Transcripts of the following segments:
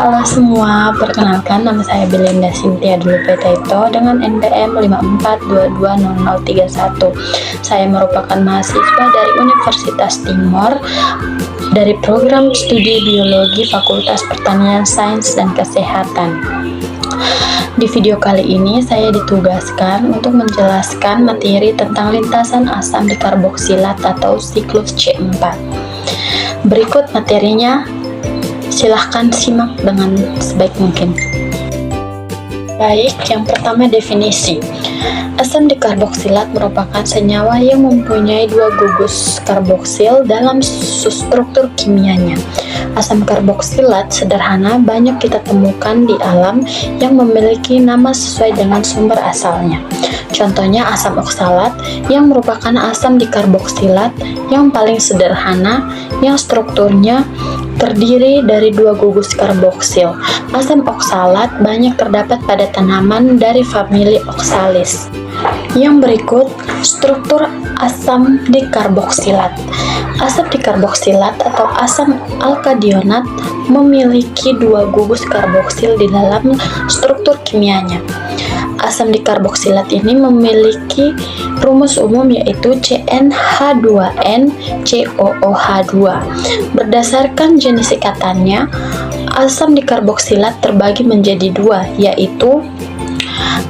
Halo semua, perkenalkan nama saya Belinda Cynthia Dulupetaito dengan NPM 54220031. Saya merupakan mahasiswa dari Universitas Timor dari program studi biologi Fakultas Pertanian Sains dan Kesehatan. Di video kali ini saya ditugaskan untuk menjelaskan materi tentang lintasan asam dikarboksilat atau siklus C4. Berikut materinya, silahkan simak dengan sebaik mungkin. Baik, yang pertama definisi. Asam dikarboksilat merupakan senyawa yang mempunyai dua gugus karboksil dalam struktur kimianya. Asam karboksilat sederhana banyak kita temukan di alam yang memiliki nama sesuai dengan sumber asalnya. Contohnya asam oksalat yang merupakan asam dikarboksilat yang paling sederhana yang strukturnya terdiri dari dua gugus karboksil. Asam oksalat banyak terdapat pada tanaman dari famili Oxalis. Yang berikut struktur asam dikarboksilat. Asam dikarboksilat atau asam alkadionat memiliki dua gugus karboksil di dalam struktur kimianya. Asam dikarboksilat ini memiliki rumus umum yaitu CnH2n COOH2. Berdasarkan jenis ikatannya, asam dikarboksilat terbagi menjadi dua, yaitu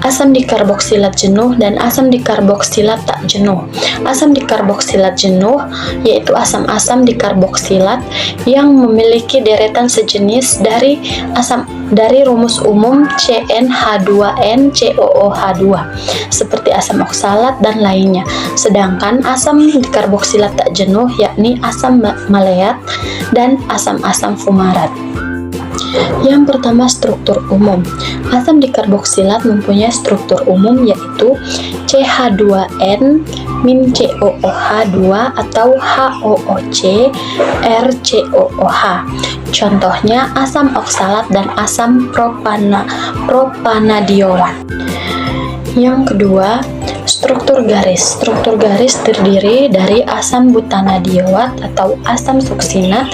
asam dikarboksilat jenuh dan asam dikarboksilat tak jenuh. Asam dikarboksilat jenuh yaitu asam-asam dikarboksilat yang memiliki deretan sejenis dari rumus umum CnH2n COOH2 seperti asam oksalat dan lainnya. Sedangkan asam dikarboksilat tak jenuh yakni asam maleat dan asam-asam fumarat. Yang pertama, struktur umum. Asam dikarboksilat mempunyai struktur umum yaitu CH2N min COOH2 atau HOOC RCOOH. Contohnya asam oksalat dan asam propanadioat. Yang kedua, struktur garis. Struktur garis terdiri dari asam butanadioat atau asam suksinat,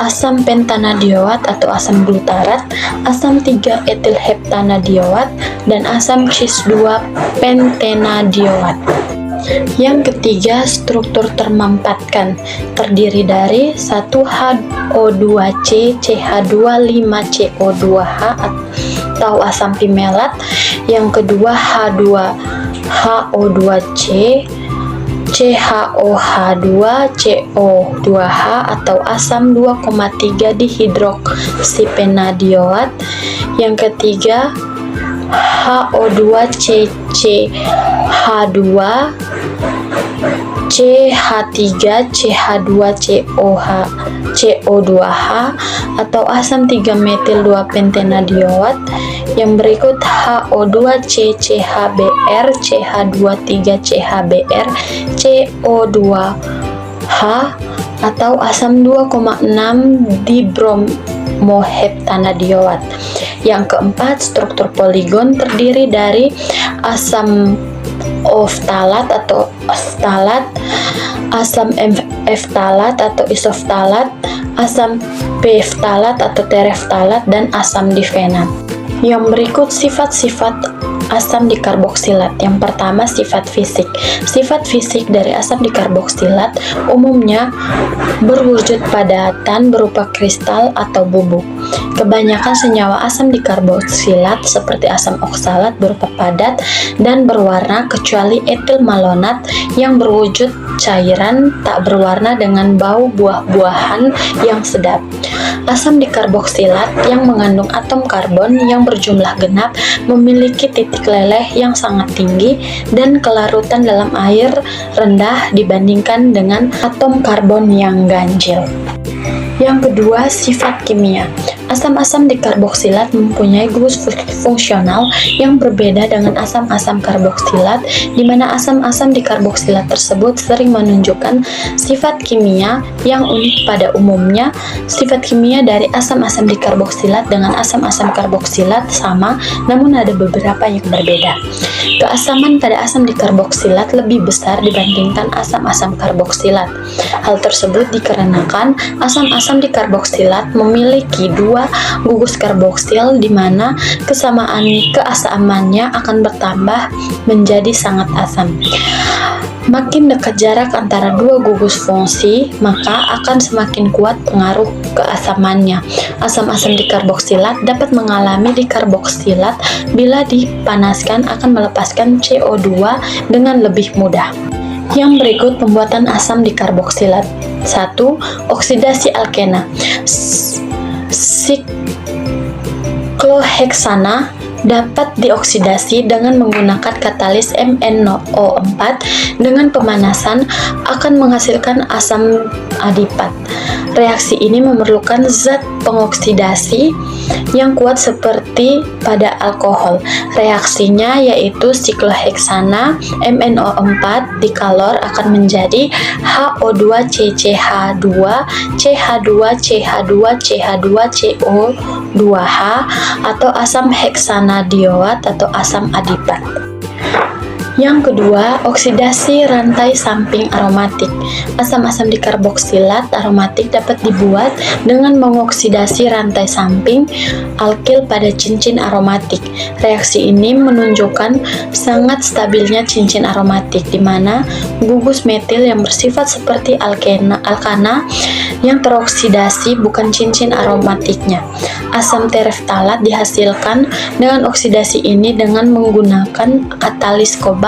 asam pentanadioat atau asam glutarat, asam 3-etilheptanadioat, dan asam cis-2 pentenadioat. Yang ketiga, struktur termampatkan terdiri dari 1HO2C CH25CO2H atau asam pimelat, yang kedua H2HO2C CHOH2 CO2H atau asam 2,3 dihidroksipenadioat, yang ketiga HO2CCH2 CH3CH2CO2H atau asam 3-metil-2-pentenadioat. Yang berikut HO2CCHBr CH23CHBr CO2H atau asam 2,6 dibromoheptanadioat. Yang keempat, struktur poligon terdiri dari asam oftalat atau ftalat, asam eftalat atau isoftalat, asam p-ftalat atau tereftalat, dan asam difenat. Yang berikut sifat-sifat asam dikarboksilat. Yang pertama, sifat fisik. Sifat fisik dari asam dikarboksilat umumnya berwujud padatan berupa kristal atau bubuk. Kebanyakan senyawa asam dikarboksilat seperti asam oksalat berupa padat dan berwarna kecuali etil malonat yang berwujud cairan tak berwarna dengan bau buah-buahan yang sedap. Asam dikarboksilat yang mengandung atom karbon yang berjumlah genap memiliki titik leleh yang sangat tinggi dan kelarutan dalam air rendah dibandingkan dengan atom karbon yang ganjil. Yang kedua, sifat kimia. Asam-asam dikarboksilat mempunyai gugus fungsional yang berbeda dengan asam-asam karboksilat, di mana asam-asam dikarboksilat tersebut sering menunjukkan sifat kimia yang unik pada umumnya. Sifat kimia dari asam-asam dikarboksilat dengan asam-asam karboksilat sama, namun ada beberapa yang berbeda. Keasaman pada asam dikarboksilat lebih besar dibandingkan asam-asam karboksilat. Hal tersebut dikarenakan asam-asam dikarboksilat memiliki dua gugus karboksil, di mana keasamannya akan bertambah menjadi sangat asam. Makin dekat jarak antara dua gugus fungsi, maka akan semakin kuat pengaruh keasamannya. Asam-asam dikarboksilat dapat mengalami dikarboksilat bila dipanaskan akan melepaskan CO2 dengan lebih mudah. Yang berikut pembuatan asam dikarboksilat. 1. Oksidasi alkena. Sikloheksana dapat dioksidasi dengan menggunakan katalis MnO4 dengan pemanasan akan menghasilkan asam adipat. Reaksi ini memerlukan zat pengoksidasi yang kuat seperti pada alkohol. Reaksinya yaitu sikloheksana MnO4 dikalor akan menjadi HO2CCH2 CH2CH2CH2CO2H atau asam heksanadioat atau asam adipat. Yang kedua, oksidasi rantai samping aromatik. Asam-asam dikarboksilat aromatik dapat dibuat dengan mengoksidasi rantai samping alkil pada cincin aromatik. Reaksi ini menunjukkan sangat stabilnya cincin aromatik, di mana gugus metil yang bersifat seperti alkana yang teroksidasi bukan cincin aromatiknya. Asam tereftalat dihasilkan dengan oksidasi ini dengan menggunakan katalis kobalt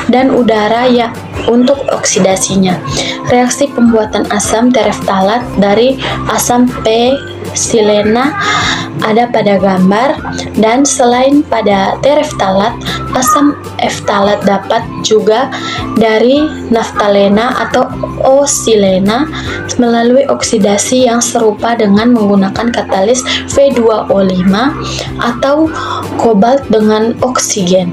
dan udara ya untuk oksidasinya. Reaksi pembuatan asam tereftalat dari asam P-silena ada pada gambar, dan selain pada tereftalat, asam eftalat dapat juga dari naftalena atau O-silena melalui oksidasi yang serupa dengan menggunakan katalis V2O5 atau kobalt dengan oksigen.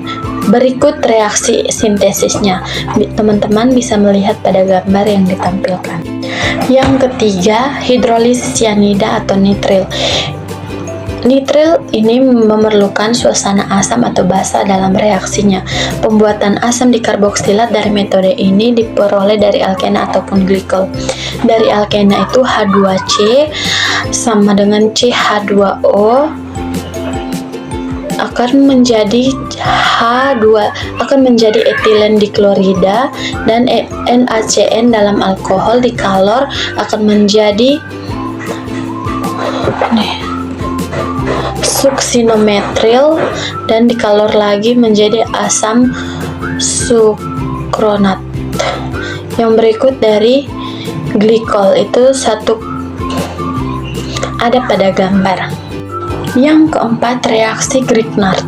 Berikut reaksi sintesisnya. Teman-teman bisa melihat pada gambar yang ditampilkan. Yang ketiga, hidrolisis sianida atau nitril. Nitril ini memerlukan suasana asam atau basa dalam reaksinya. Pembuatan asam dikarboksilat dari metode ini diperoleh dari alkena ataupun glikol. Dari alkena itu H2C sama dengan CH2O akan menjadi etilen diklorida, dan NaCN dalam alkohol dikalor akan menjadi suksinometril, dan dikalor lagi menjadi asam sukronat. Yang berikut dari glikol itu ada pada gambar. Yang keempat, reaksi Grignard.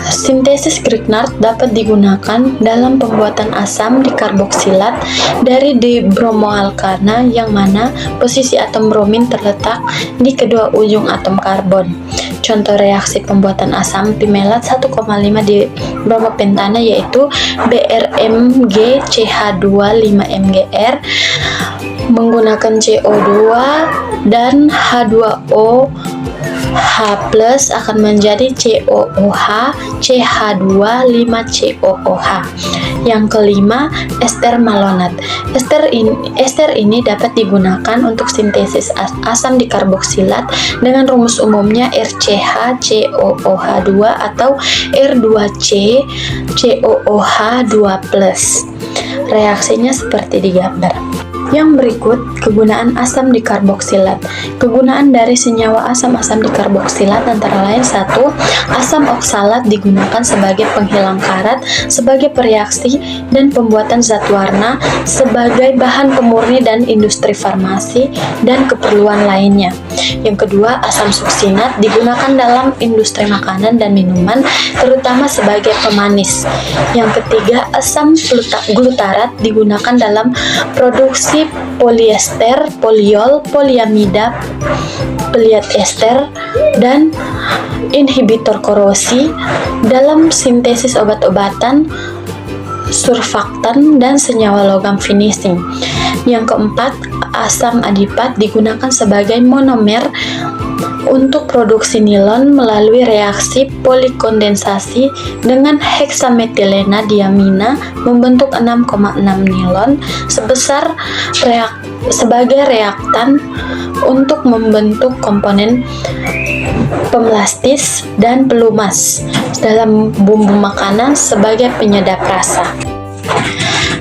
Sintesis Grignard dapat digunakan dalam pembuatan asam dikarboksilat dari dibromoalkana, yang mana posisi atom bromin terletak di kedua ujung atom karbon. Contoh reaksi pembuatan asam pimelat 1,5 di bromopentana yaitu BrMg CH2 5MgR menggunakan CO2 dan H2O H+ akan menjadi COOH CH2 5COOH. Yang kelima, ester malonat. Ester ini dapat digunakan untuk sintesis asam dikarboksilat dengan rumus umumnya RCH COOH2 atau R2C COOH2+. Reaksinya seperti di gambar. Yang berikut, kegunaan asam dikarboksilat. Kegunaan dari senyawa asam-asam dikarboksilat antara lain: 1. Asam oksalat digunakan sebagai penghilang karat, sebagai pereaksi dan pembuatan zat warna, sebagai bahan pemurni dan industri farmasi dan keperluan lainnya. Yang kedua, asam suksinat digunakan dalam industri makanan dan minuman, terutama sebagai pemanis. Yang ketiga, asam glutarat digunakan dalam produksi polyester, polyol, polyamida, polyester, dan inhibitor korosi dalam sintesis obat-obatan, surfaktan, dan senyawa logam finishing. Yang keempat, asam adipat digunakan sebagai monomer untuk produksi nilon melalui reaksi polikondensasi dengan heksametilena diamina membentuk 6,6 nilon sebesar sebagai reaktan untuk membentuk komponen pemelastis dan pelumas dalam bumbu makanan sebagai penyedap rasa.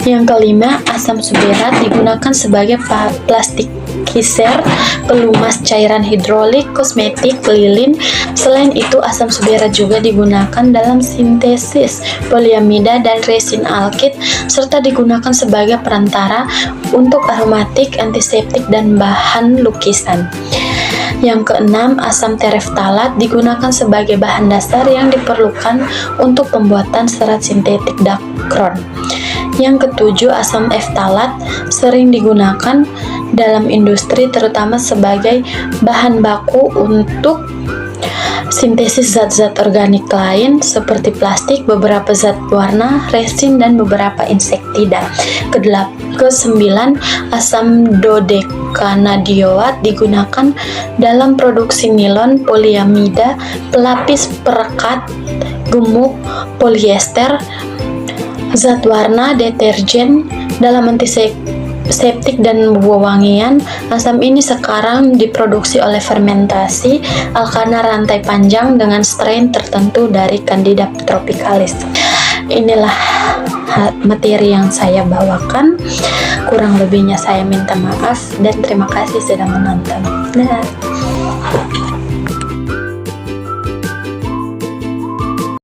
Yang kelima, asam suberat digunakan sebagai plastikizer, pelumas cairan hidrolik, kosmetik, lilin. Selain itu, asam suberat juga digunakan dalam sintesis poliamida dan resin alkit, serta digunakan sebagai perantara untuk aromatik, antiseptik, dan bahan lukisan. Yang keenam, asam tereftalat digunakan sebagai bahan dasar yang diperlukan untuk pembuatan serat sintetik dakron. Yang ketujuh, asam eftalat sering digunakan dalam industri terutama sebagai bahan baku untuk sintesis zat-zat organik lain seperti plastik, beberapa zat warna, resin, dan beberapa insektida. Kesembilan, asam dodekanadioat digunakan dalam produksi nilon, poliamida, pelapis perekat, gemuk, polyester, zat warna, deterjen, dalam antiseptik dan wewangian. Asam ini sekarang diproduksi oleh fermentasi alkana rantai panjang dengan strain tertentu dari Candida tropicalis. Inilah materi yang saya bawakan. Kurang lebihnya saya minta maaf dan terima kasih sudah menonton. Nah.